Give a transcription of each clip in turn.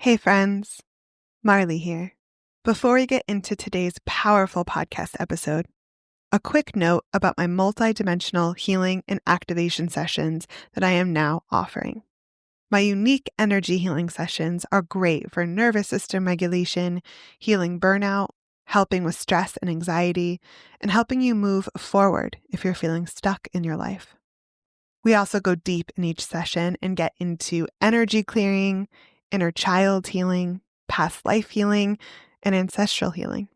Hey friends, Marlee here. Before we get into today's powerful podcast episode, a quick note about my multidimensional healing and activation sessions that I am now offering. My unique energy healing sessions are great for nervous system regulation, healing burnout, helping with stress and anxiety, and helping you move forward if you're feeling stuck in your life. We also go deep in each session and get into energy clearing, inner child healing, past life healing, and ancestral healing.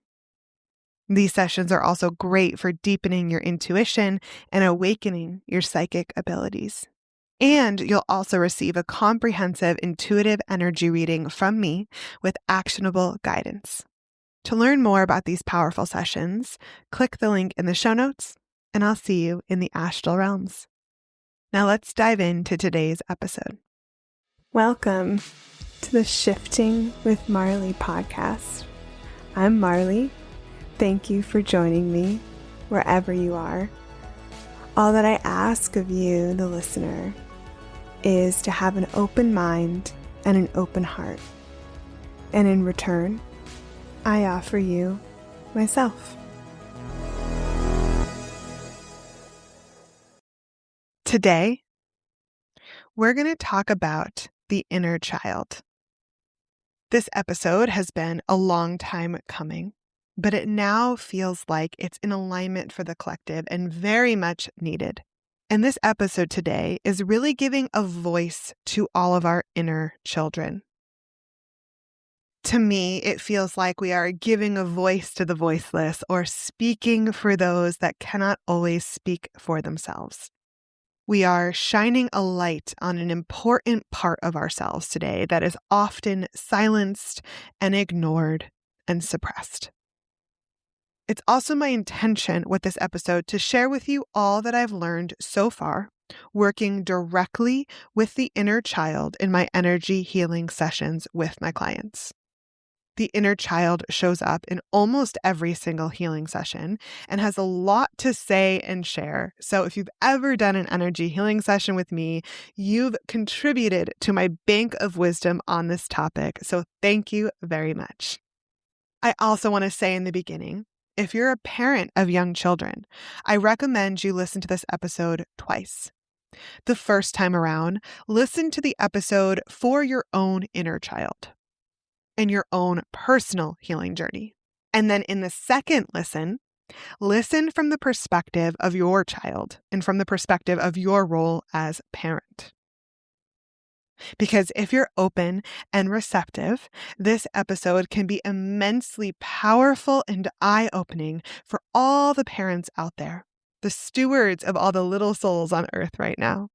These sessions are also great for deepening your intuition and awakening your psychic abilities. And you'll also receive a comprehensive intuitive energy reading from me with actionable guidance. To learn more about these powerful sessions, click the link in the show notes, and I'll see you in the astral realms. Now let's dive into today's episode. Welcome to the Shifting with Marlee podcast. I'm Marlee. Thank you for joining me wherever you are. All that I ask of you, the listener, is to have an open mind and an open heart. And in return, I offer you myself. Today, we're going to talk about the inner child. This episode has been a long time coming, but it now feels like it's in alignment for the collective and very much needed. And this episode today is really giving a voice to all of our inner children. To me, it feels like we are giving a voice to the voiceless or speaking for those that cannot always speak for themselves. We are shining a light on an important part of ourselves today that is often silenced and ignored and suppressed. It's also my intention with this episode to share with you all that I've learned so far, working directly with the inner child in my energy healing sessions with my clients. The inner child shows up in almost every single healing session and has a lot to say and share. So if you've ever done an energy healing session with me, you've contributed to my bank of wisdom on this topic. So thank you very much. I also want to say in the beginning, if you're a parent of young children, I recommend you listen to this episode twice. The first time around, listen to the episode for your own inner child and your own personal healing journey. And then in the second listen from the perspective of your child and from the perspective of your role as parent. Because if you're open and receptive, this episode can be immensely powerful and eye-opening for all the parents out there, the stewards of all the little souls on earth right now.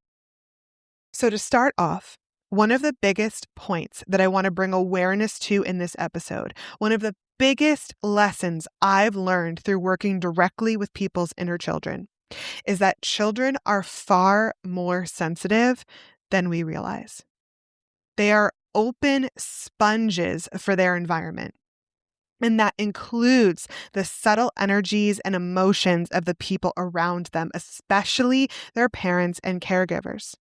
So to start off, one of the biggest points that I want to bring awareness to in this episode, one of the biggest lessons I've learned through working directly with people's inner children, is that children are far more sensitive than we realize. They are open sponges for their environment. And that includes the subtle energies and emotions of the people around them, especially their parents and caregivers.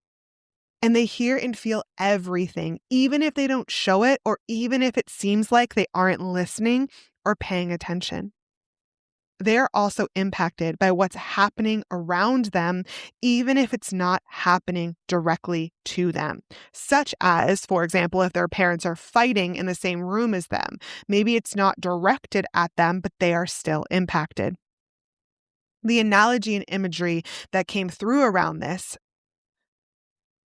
And they hear and feel everything, even if they don't show it, or even if it seems like they aren't listening or paying attention. They're also impacted by what's happening around them, even if it's not happening directly to them. Such as, for example, if their parents are fighting in the same room as them, maybe it's not directed at them, but they are still impacted. The analogy and imagery that came through around this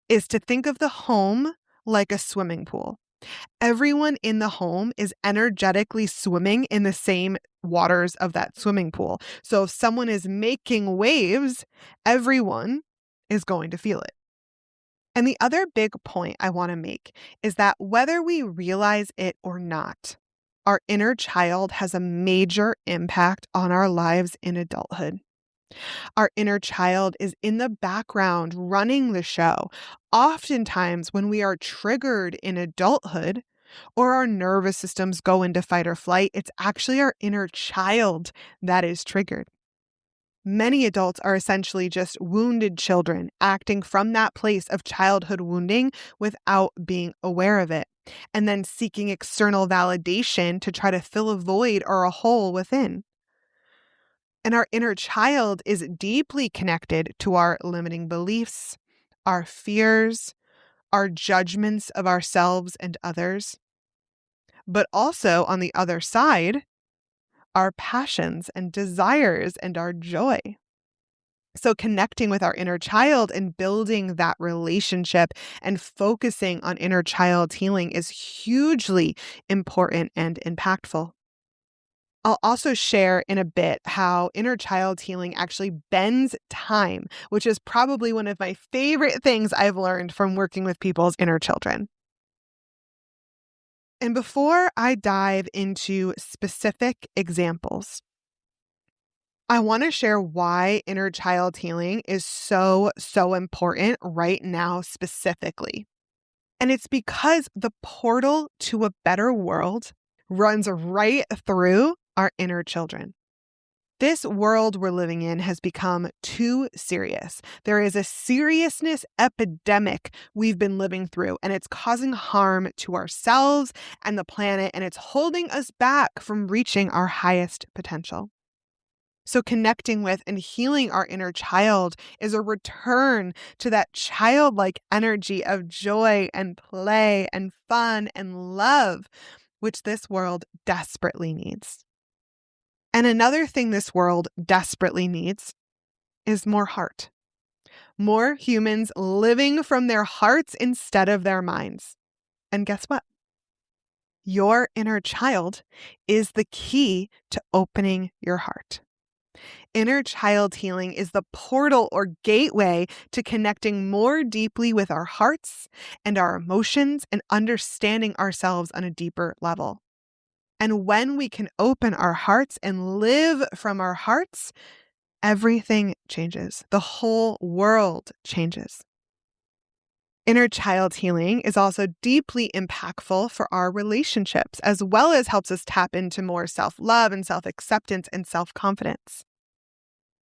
is to think of the home like a swimming pool. Everyone in the home is energetically swimming in the same waters of that swimming pool. So if someone is making waves, everyone is going to feel it. And the other big point I want to make is that whether we realize it or not, our inner child has a major impact on our lives in adulthood. Our inner child is in the background running the show. Oftentimes, when we are triggered in adulthood or our nervous systems go into fight or flight, it's actually our inner child that is triggered. Many adults are essentially just wounded children acting from that place of childhood wounding without being aware of it, and then seeking external validation to try to fill a void or a hole within. And our inner child is deeply connected to our limiting beliefs, our fears, our judgments of ourselves and others, but also on the other side, our passions and desires and our joy. So, connecting with our inner child and building that relationship and focusing on inner child healing is hugely important and impactful. I'll also share in a bit how inner child healing actually bends time, which is probably one of my favorite things I've learned from working with people's inner children. And before I dive into specific examples, I want to share why inner child healing is so important right now specifically. And it's because the portal to a better world runs right through our inner children. This world we're living in has become too serious. There is a seriousness epidemic we've been living through, and it's causing harm to ourselves and the planet, and it's holding us back from reaching our highest potential. So, connecting with and healing our inner child is a return to that childlike energy of joy and play and fun and love, which this world desperately needs. And another thing this world desperately needs is more heart. More humans living from their hearts instead of their minds. And guess what? Your inner child is the key to opening your heart. Inner child healing is the portal or gateway to connecting more deeply with our hearts and our emotions and understanding ourselves on a deeper level. And when we can open our hearts and live from our hearts, everything changes. The whole world changes. Inner child healing is also deeply impactful for our relationships, as well as helps us tap into more self-love and self-acceptance and self-confidence.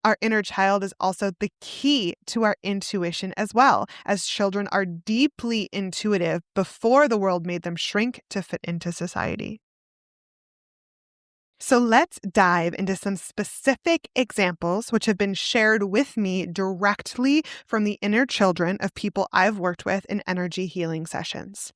Our inner child is also the key to our intuition as well, as children are deeply intuitive before the world made them shrink to fit into society. So let's dive into some specific examples which have been shared with me directly from the inner children of people I've worked with in energy healing sessions.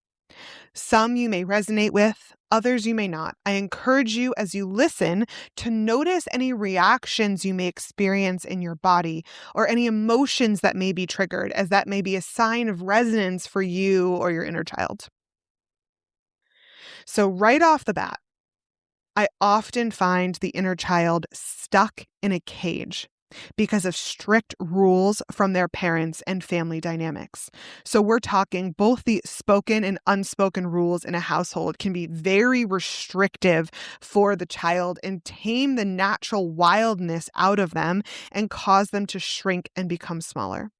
Some you may resonate with, others you may not. I encourage you as you listen to notice any reactions you may experience in your body or any emotions that may be triggered, as that may be a sign of resonance for you or your inner child. So right off the bat, I often find the inner child stuck in a cage because of strict rules from their parents and family dynamics. So we're talking both the spoken and unspoken rules in a household can be very restrictive for the child and tame the natural wildness out of them and cause them to shrink and become smaller.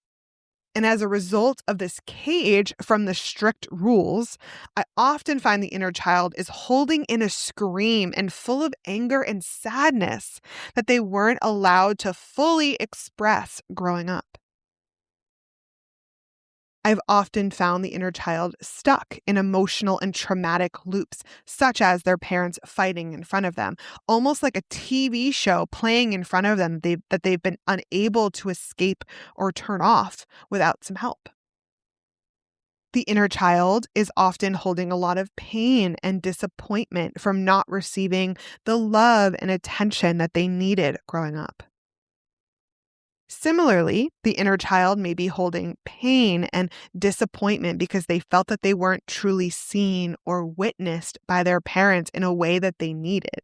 And as a result of this cage from the strict rules, I often find the inner child is holding in a scream and full of anger and sadness that they weren't allowed to fully express growing up. I've often found the inner child stuck in emotional and traumatic loops, such as their parents fighting in front of them, almost like a TV show playing in front of them that they've been unable to escape or turn off without some help. The inner child is often holding a lot of pain and disappointment from not receiving the love and attention that they needed growing up. Similarly, the inner child may be holding pain and disappointment because they felt that they weren't truly seen or witnessed by their parents in a way that they needed.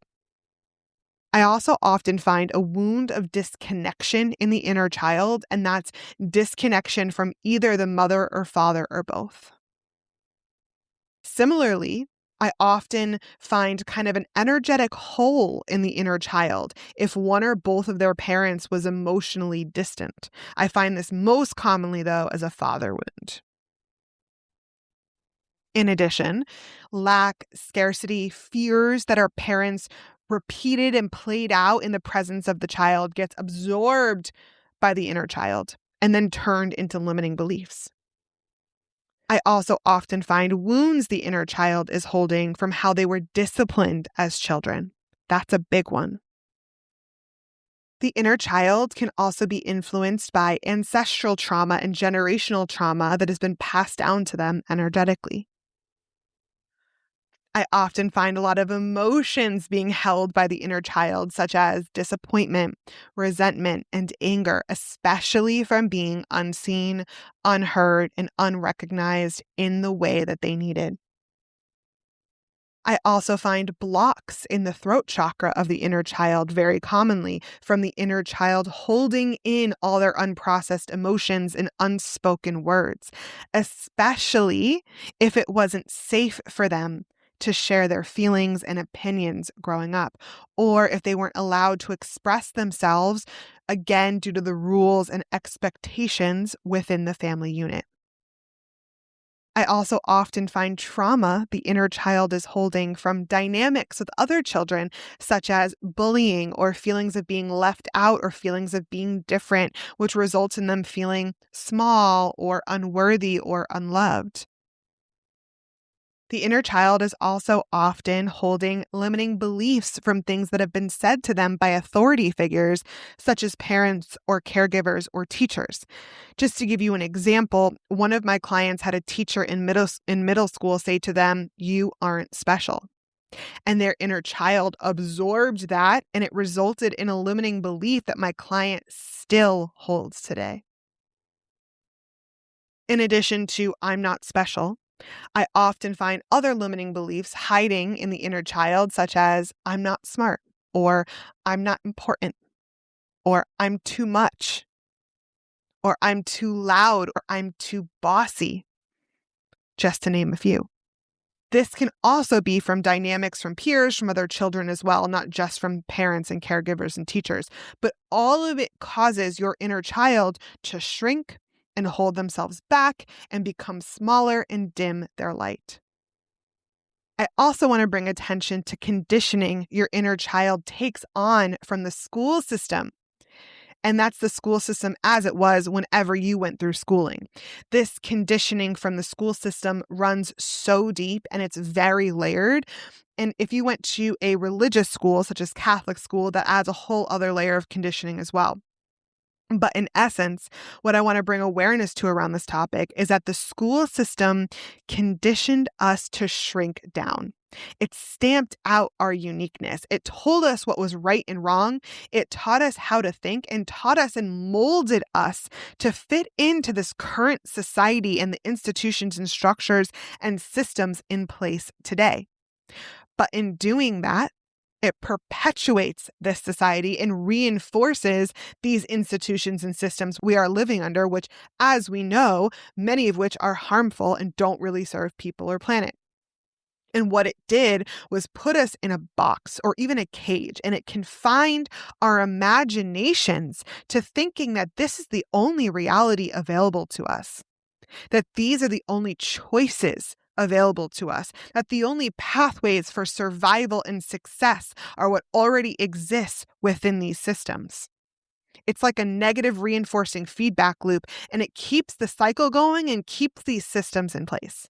I also often find a wound of disconnection in the inner child, and that's disconnection from either the mother or father or both. Similarly, I often find kind of an energetic hole in the inner child if one or both of their parents was emotionally distant. I find this most commonly, though, as a father wound. In addition, lack, scarcity, fears that our parents repeated and played out in the presence of the child gets absorbed by the inner child and then turned into limiting beliefs. I also often find wounds the inner child is holding from how they were disciplined as children. That's a big one. The inner child can also be influenced by ancestral trauma and generational trauma that has been passed down to them energetically. I often find a lot of emotions being held by the inner child, such as disappointment, resentment, and anger, especially from being unseen, unheard, and unrecognized in the way that they needed. I also find blocks in the throat chakra of the inner child very commonly from the inner child holding in all their unprocessed emotions and unspoken words, especially if it wasn't safe for them to share their feelings and opinions growing up, or if they weren't allowed to express themselves, again, due to the rules and expectations within the family unit. I also often find trauma the inner child is holding from dynamics with other children, such as bullying or feelings of being left out or feelings of being different, which results in them feeling small or unworthy or unloved. The inner child is also often holding limiting beliefs from things that have been said to them by authority figures, such as parents or caregivers or teachers. Just to give you an example, one of my clients had a teacher in middle school say to them, "You aren't special." And their inner child absorbed that, and it resulted in a limiting belief that my client still holds today. In addition to "I'm not special," I often find other limiting beliefs hiding in the inner child, such as "I'm not smart," or "I'm not important," or "I'm too much," or "I'm too loud," or "I'm too bossy," just to name a few. This can also be from dynamics from peers, from other children as well, not just from parents and caregivers and teachers. But all of it causes your inner child to shrink and hold themselves back and become smaller and dim their light. I also want to bring attention to conditioning your inner child takes on from the school system. And that's the school system as it was whenever you went through schooling. This conditioning from the school system runs so deep and it's very layered. And if you went to a religious school, such as Catholic school, that adds a whole other layer of conditioning as well. But in essence, what I want to bring awareness to around this topic is that the school system conditioned us to shrink down. It stamped out our uniqueness. It told us what was right and wrong. It taught us how to think and taught us and molded us to fit into this current society and the institutions and structures and systems in place today. But in doing that, it perpetuates this society and reinforces these institutions and systems we are living under, which, as we know, many of which are harmful and don't really serve people or planet. And what it did was put us in a box or even a cage, and it confined our imaginations to thinking that this is the only reality available to us, that these are the only choices available to us, that the only pathways for survival and success are what already exists within these systems. It's like a negative reinforcing feedback loop, and it keeps the cycle going and keeps these systems in place.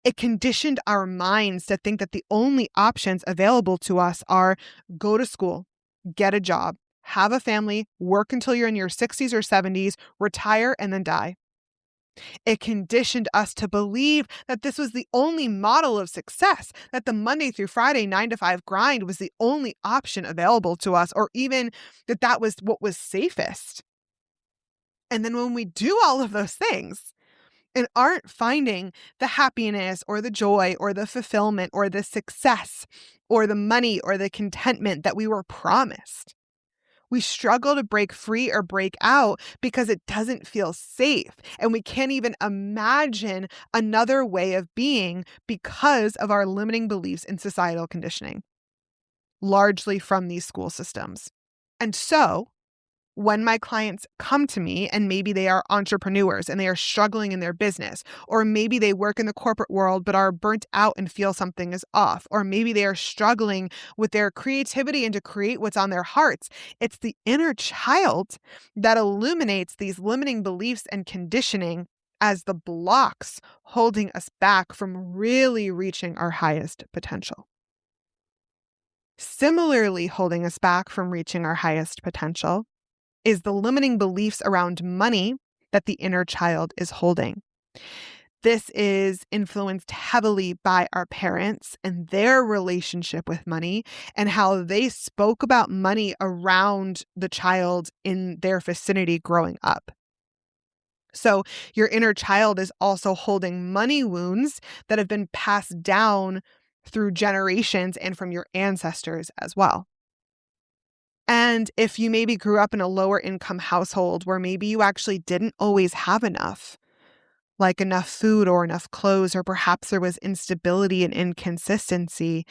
It conditioned our minds to think that the only options available to us are go to school, get a job, have a family, work until you're in your 60s or 70s, retire, and then die. It conditioned us to believe that this was the only model of success, that the Monday through Friday 9 to 5 grind was the only option available to us, or even that that was what was safest. And then when we do all of those things and aren't finding the happiness or the joy or the fulfillment or the success or the money or the contentment that we were promised, we struggle to break free or break out because it doesn't feel safe. And we can't even imagine another way of being because of our limiting beliefs in societal conditioning, largely from these school systems. And so when my clients come to me and maybe they are entrepreneurs and they are struggling in their business, or maybe they work in the corporate world but are burnt out and feel something is off, or maybe they are struggling with their creativity and to create what's on their hearts, it's the inner child that illuminates these limiting beliefs and conditioning as the blocks holding us back from really reaching our highest potential. Similarly, holding us back from reaching our highest potential is the limiting beliefs around money that the inner child is holding. This is influenced heavily by our parents and their relationship with money and how they spoke about money around the child in their vicinity growing up. So your inner child is also holding money wounds that have been passed down through generations and from your ancestors as well. And if you maybe grew up in a lower income household where maybe you actually didn't always have enough, like enough food or enough clothes, or perhaps there was instability and inconsistency,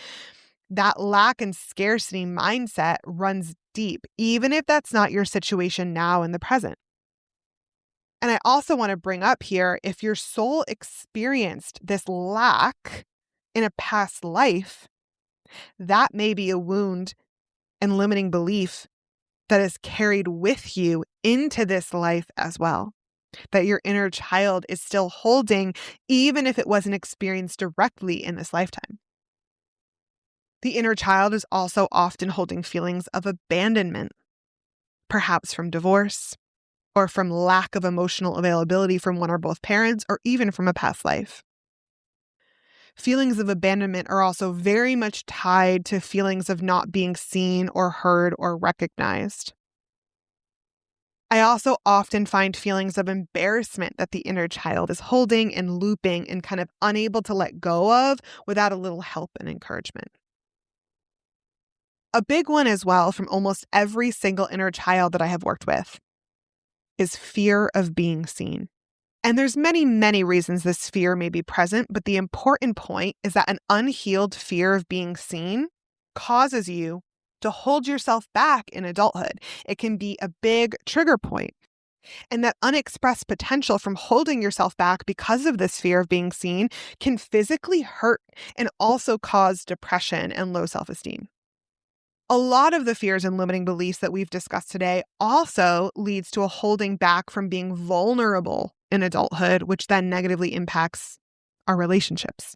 that lack and scarcity mindset runs deep, even if that's not your situation now in the present. And I also want to bring up here, if your soul experienced this lack in a past life, that may be a wound and limiting belief that is carried with you into this life as well, that your inner child is still holding, even if it wasn't experienced directly in this lifetime. The inner child is also often holding feelings of abandonment, perhaps from divorce, or from lack of emotional availability from one or both parents, or even from a past life. Feelings of abandonment are also very much tied to feelings of not being seen or heard or recognized. I also often find feelings of embarrassment that the inner child is holding and looping and kind of unable to let go of without a little help and encouragement. A big one as well from almost every single inner child that I have worked with is fear of being seen. And there's many, many reasons this fear may be present, but the important point is that an unhealed fear of being seen causes you to hold yourself back in adulthood. It can be a big trigger point. And that unexpressed potential from holding yourself back because of this fear of being seen can physically hurt and also cause depression and low self-esteem. A lot of the fears and limiting beliefs that we've discussed today also leads to a holding back from being vulnerable in adulthood, which then negatively impacts our relationships.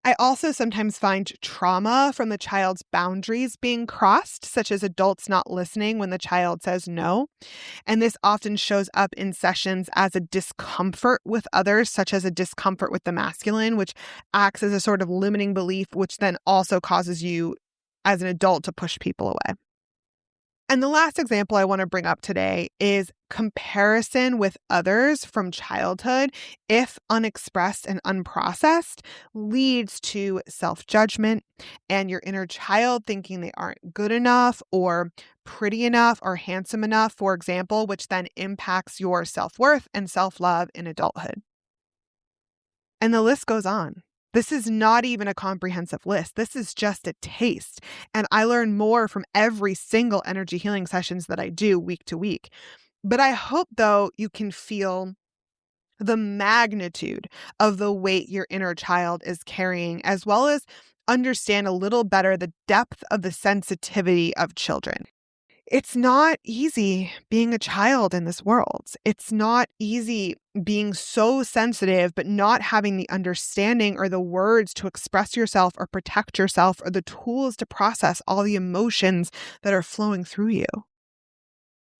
I also sometimes find trauma from the child's boundaries being crossed, such as adults not listening when the child says no. And this often shows up in sessions as a discomfort with others, such as a discomfort with the masculine, which acts as a sort of limiting belief, which then also causes you as an adult to push people away. And the last example I want to bring up today is comparison with others from childhood, if unexpressed and unprocessed, leads to self-judgment and your inner child thinking they aren't good enough or pretty enough or handsome enough, for example, which then impacts your self-worth and self-love in adulthood. And the list goes on. This is not even a comprehensive list. This is just a taste. And I learn more from every single energy healing sessions that I do week to week. But I hope, though, you can feel the magnitude of the weight your inner child is carrying, as well as understand a little better the depth of the sensitivity of children. It's not easy being a child in this world. It's not easy being so sensitive, but not having the understanding or the words to express yourself or protect yourself or the tools to process all the emotions that are flowing through you.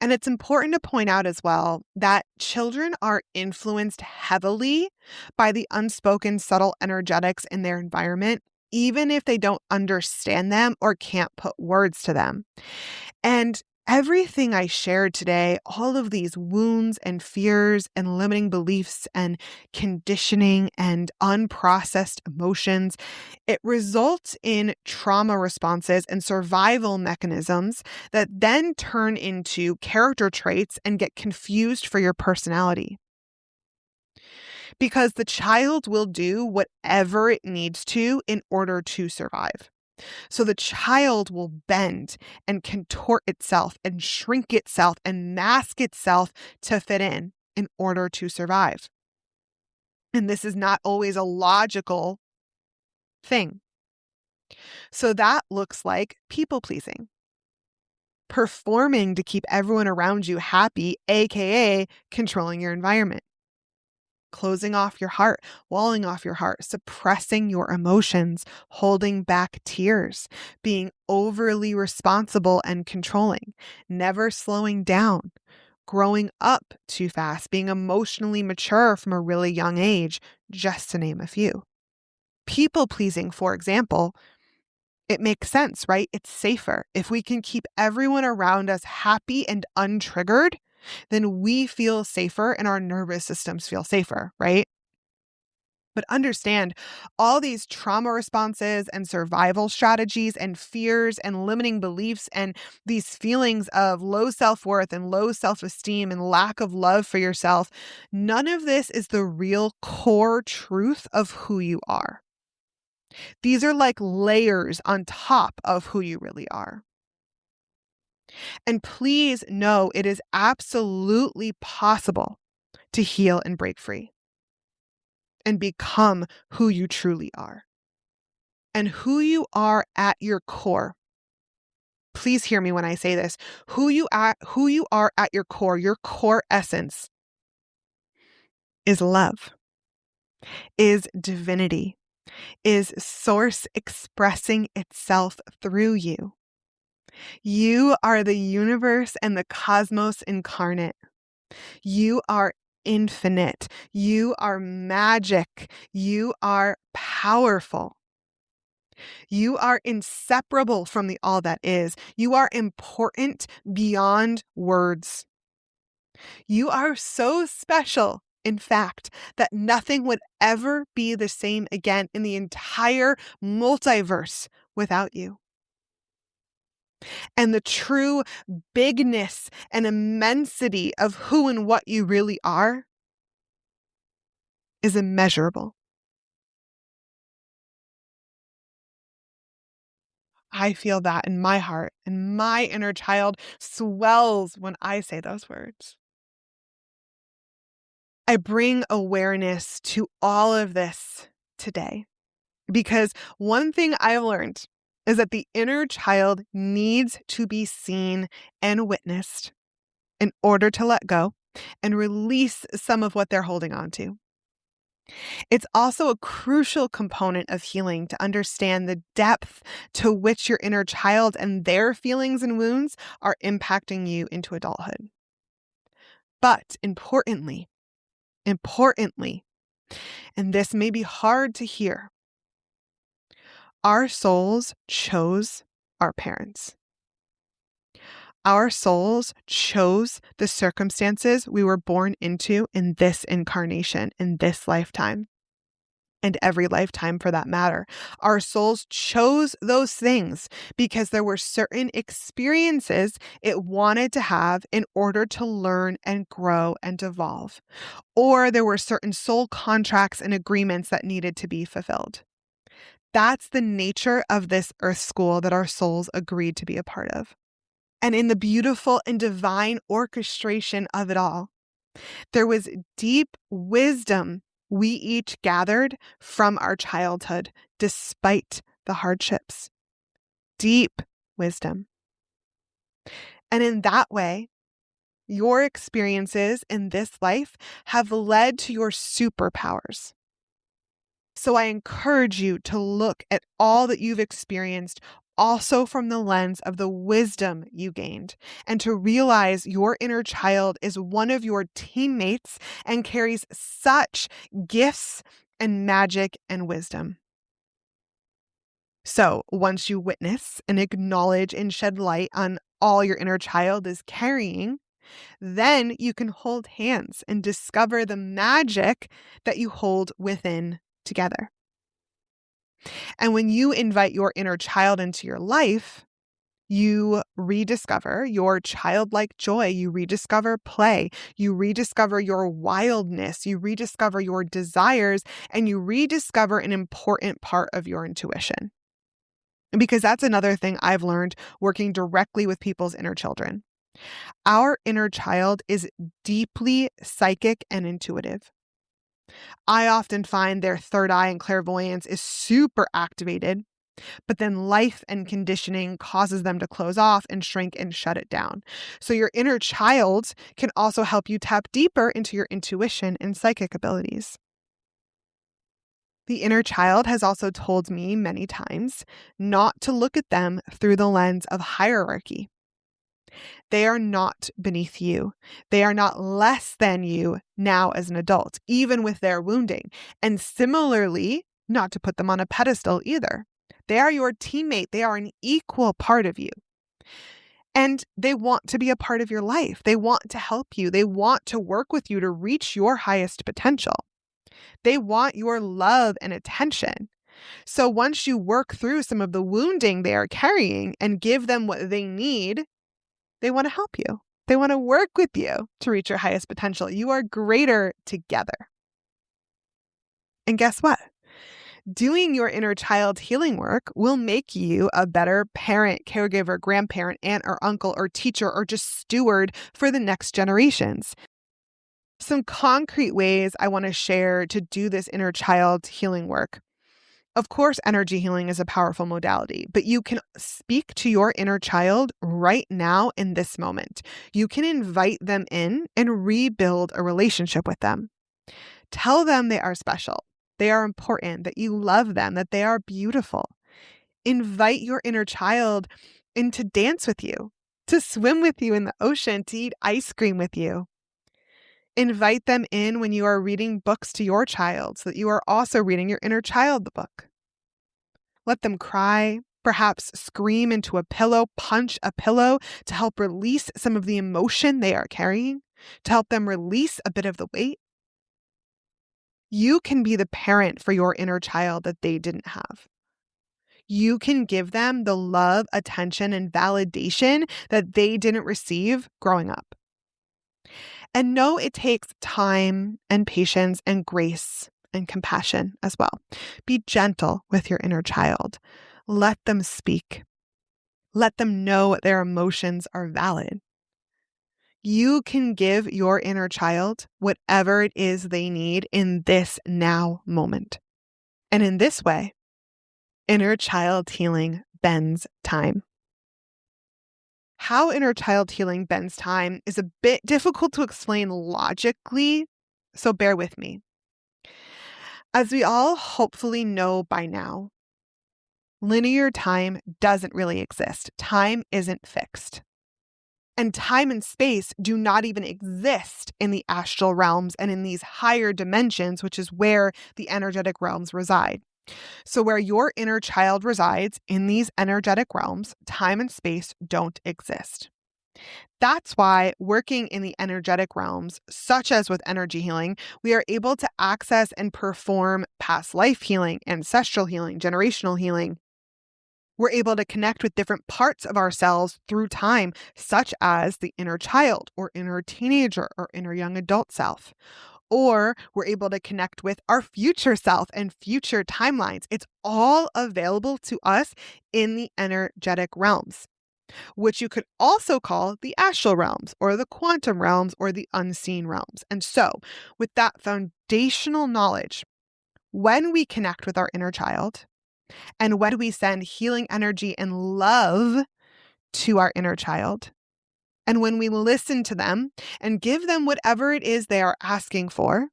And it's important to point out as well that children are influenced heavily by the unspoken subtle energetics in their environment, even if they don't understand them or can't put words to them. And everything I shared today, all of these wounds and fears and limiting beliefs and conditioning and unprocessed emotions, it results in trauma responses and survival mechanisms that then turn into character traits and get confused for your personality. Because the child will do whatever it needs to in order to survive. So the child will bend and contort itself and shrink itself and mask itself to fit in order to survive. And this is not always a logical thing. So that looks like people pleasing, performing to keep everyone around you happy, AKA controlling your environment, closing off your heart, walling off your heart, suppressing your emotions, holding back tears, being overly responsible and controlling, never slowing down, growing up too fast, being emotionally mature from a really young age, just to name a few. People pleasing, for example, it makes sense, right? It's safer. If we can keep everyone around us happy and untriggered, then we feel safer and our nervous systems feel safer, right? But understand, all these trauma responses and survival strategies and fears and limiting beliefs and these feelings of low self-worth and low self-esteem and lack of love for yourself, none of this is the real core truth of who you are. These are like layers on top of who you really are. And please know it is absolutely possible to heal and break free and become who you truly are. And who you are at your core. Please hear me when I say this. Who you are at your core essence is love, is divinity, is source expressing itself through you. You are the universe and the cosmos incarnate. You are infinite. You are magic. You are powerful. You are inseparable from the all that is. You are important beyond words. You are so special, in fact, that nothing would ever be the same again in the entire multiverse without you. And the true bigness and immensity of who and what you really are is immeasurable. I feel that in my heart, and my inner child swells when I say those words. I bring awareness to all of this today because one thing I've learned is that the inner child needs to be seen and witnessed in order to let go and release some of what they're holding on to. It's also a crucial component of healing to understand the depth to which your inner child and their feelings and wounds are impacting you into adulthood. But importantly, and this may be hard to hear, our souls chose our parents. Our souls chose the circumstances we were born into in this incarnation, in this lifetime, and every lifetime for that matter. Our souls chose those things because there were certain experiences it wanted to have in order to learn and grow and evolve. Or there were certain soul contracts and agreements that needed to be fulfilled. That's the nature of this earth school that our souls agreed to be a part of. And in the beautiful and divine orchestration of it all, there was deep wisdom we each gathered from our childhood, despite the hardships. Deep wisdom. And in that way, your experiences in this life have led to your superpowers. So I encourage you to look at all that you've experienced also from the lens of the wisdom you gained, and to realize your inner child is one of your teammates and carries such gifts and magic and wisdom. So once you witness and acknowledge and shed light on all your inner child is carrying, then you can hold hands and discover the magic that you hold within together. And when you invite your inner child into your life, you rediscover your childlike joy. You rediscover play. You rediscover your wildness. You rediscover your desires, and you rediscover an important part of your intuition. because that's another thing I've learned working directly with people's inner children. Our inner child is deeply psychic and intuitive. I often find their third eye and clairvoyance is super activated, but then life and conditioning causes them to close off and shrink and shut it down. So your inner child can also help you tap deeper into your intuition and psychic abilities. The inner child has also told me many times not to look at them through the lens of hierarchy. They are not beneath you. They are not less than you now as an adult, even with their wounding. And similarly, not to put them on a pedestal either. They are your teammate. They are an equal part of you. And they want to be a part of your life. They want to help you. They want to work with you to reach your highest potential. They want your love and attention. So once you work through some of the wounding they are carrying and give them what they need, they want to help you. They want to work with you to reach your highest potential. You are greater together. And guess what? Doing your inner child healing work will make you a better parent, caregiver, grandparent, aunt or uncle or teacher or just steward for the next generations. Some concrete ways I want to share to do this inner child healing work. Of course, energy healing is a powerful modality, but you can speak to your inner child right now in this moment. You can invite them in and rebuild a relationship with them. Tell them they are special, they are important, that you love them, that they are beautiful. Invite your inner child in to dance with you, to swim with you in the ocean, to eat ice cream with you. Invite them in when you are reading books to your child so that you are also reading your inner child the book. Let them cry, perhaps scream into a pillow, punch a pillow to help release some of the emotion they are carrying, to help them release a bit of the weight. You can be the parent for your inner child that they didn't have. You can give them the love, attention, and validation that they didn't receive growing up. And know it takes time and patience and grace and compassion as well. Be gentle with your inner child. Let them speak. Let them know their emotions are valid. You can give your inner child whatever it is they need in this now moment. And in this way, inner child healing bends time. How inner child healing bends time is a bit difficult to explain logically, so bear with me. As we all hopefully know by now, linear time doesn't really exist. Time isn't fixed. And time and space do not even exist in the astral realms and in these higher dimensions, which is where the energetic realms reside. So where your inner child resides in these energetic realms, time and space don't exist. That's why working in the energetic realms, such as with energy healing, we are able to access and perform past life healing, ancestral healing, generational healing. We're able to connect with different parts of ourselves through time, such as the inner child or inner teenager or inner young adult self. Or we're able to connect with our future self and future timelines. It's all available to us in the energetic realms, which you could also call the astral realms or the quantum realms or the unseen realms. And so, with that foundational knowledge, when we connect with our inner child and when we send healing energy and love to our inner child, and when we listen to them and give them whatever it is they are asking for,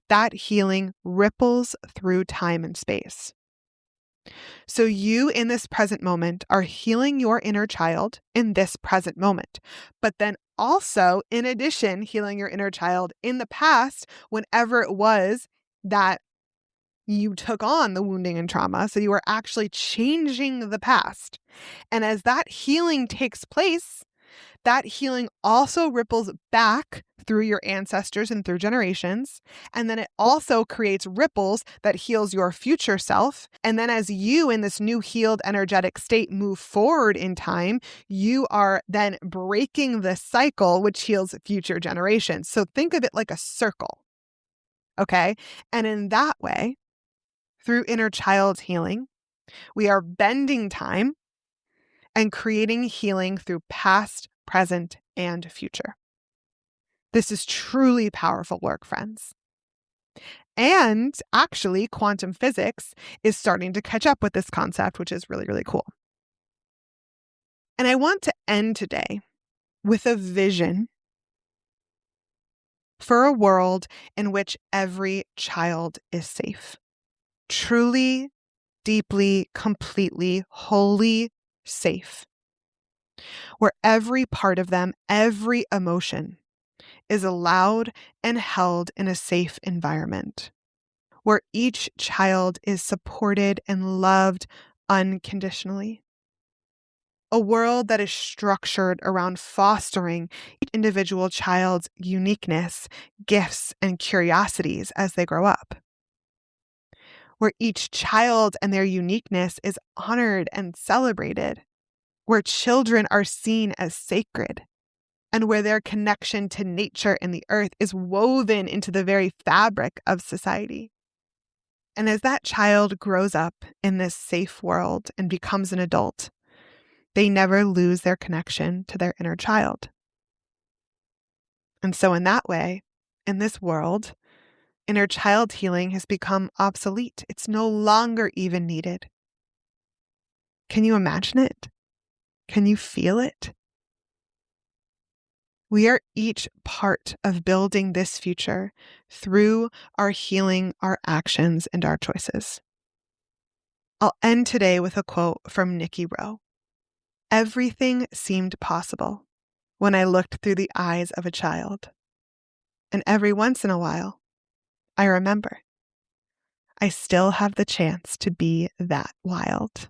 that healing ripples through time and space. So you in this present moment are healing your inner child in this present moment, but then also, in addition, healing your inner child in the past, whenever it was that you took on the wounding and trauma. So you are actually changing the past. And as that healing takes place, that healing also ripples back through your ancestors and through generations. And then it also creates ripples that heals your future self. And then as you in this new healed energetic state move forward in time, you are then breaking the cycle, which heals future generations. So think of it like a circle. Okay. And in that way, through inner child healing, We are bending time and creating healing through past, present, and future. This is truly powerful work, friends. And actually, quantum physics is starting to catch up with this concept, which is really, really cool. And I want to end today with a vision for a world in which every child is safe. Truly, deeply, completely, wholly safe. Where every part of them, every emotion is allowed and held in a safe environment. Where each child is supported and loved unconditionally. A world that is structured around fostering each individual child's uniqueness, gifts, and curiosities as they grow up. Where each child and their uniqueness is honored and celebrated. Where children are seen as sacred. And where their connection to nature and the earth is woven into the very fabric of society. And as that child grows up in this safe world and becomes an adult, they never lose their connection to their inner child. And so in that way, in this world, inner child healing has become obsolete. It's no longer even needed. Can you imagine it? Can you feel it? We are each part of building this future through our healing, our actions, and our choices. I'll end today with a quote from Nikki Rowe. Everything seemed possible when I looked through the eyes of a child. And every once in a while, I remember I still have the chance to be that wild.